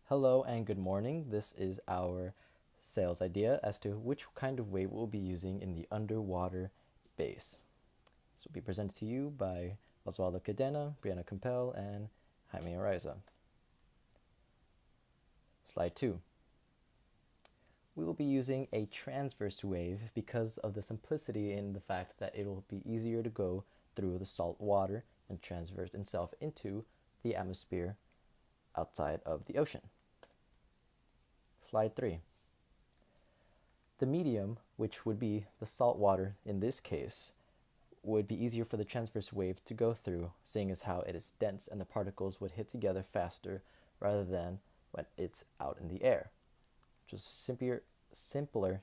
Hello and good morning. This is our sales idea as to which kind of wave we'll be using in the underwater base. This will be presented to you by Osvaldo Cadena, Brianna Campbell, and Jaime Araiza. Slide 2. We will be using a transverse wave because of the simplicity in the fact that it will be easier to go through the salt water and transverse itself into the atmosphere outside of the ocean. Slide 3. The medium, which would be the salt water in this case, would be easier for the transverse wave to go through, seeing as how it is dense and the particles would hit together faster rather than when it's out in the air. Which is a simpler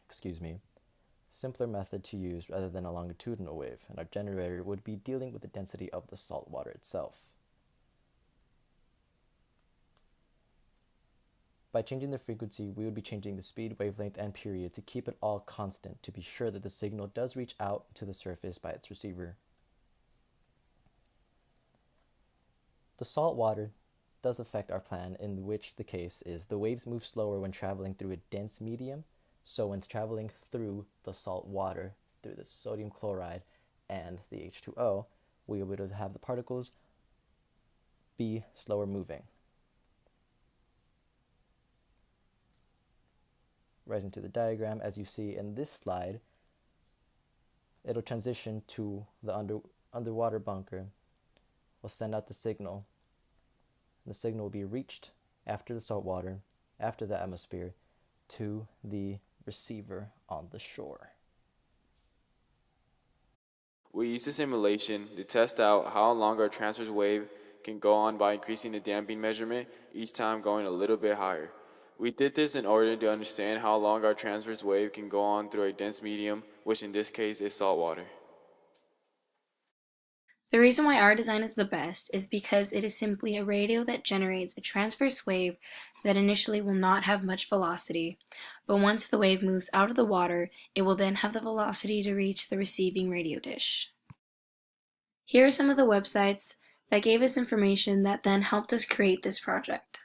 method to use rather than a longitudinal wave, and our generator would be dealing with the density of the salt water itself. By changing the frequency, we would be changing the speed, wavelength, and period to keep it all constant to be sure that the signal does reach out to the surface by its receiver. The salt water does affect our plan, in which the case is the waves move slower when traveling through a dense medium, so when traveling through the salt water, through the sodium chloride and the H2O, we would have the particles be slower moving. Rising to the diagram, as you see in this slide, it'll transition to the underwater bunker. We'll send out the signal. The signal will be reached after the salt water, after the atmosphere, to the receiver on the shore. We used a simulation to test out how long our transverse wave can go on by increasing the damping measurement, each time going a little bit higher. We did this in order to understand how long our transverse wave can go on through a dense medium, which in this case is salt water. The reason why our design is the best is because it is simply a radio that generates a transverse wave that initially will not have much velocity, but once the wave moves out of the water, it will then have the velocity to reach the receiving radio dish. Here are some of the websites that gave us information that then helped us create this project.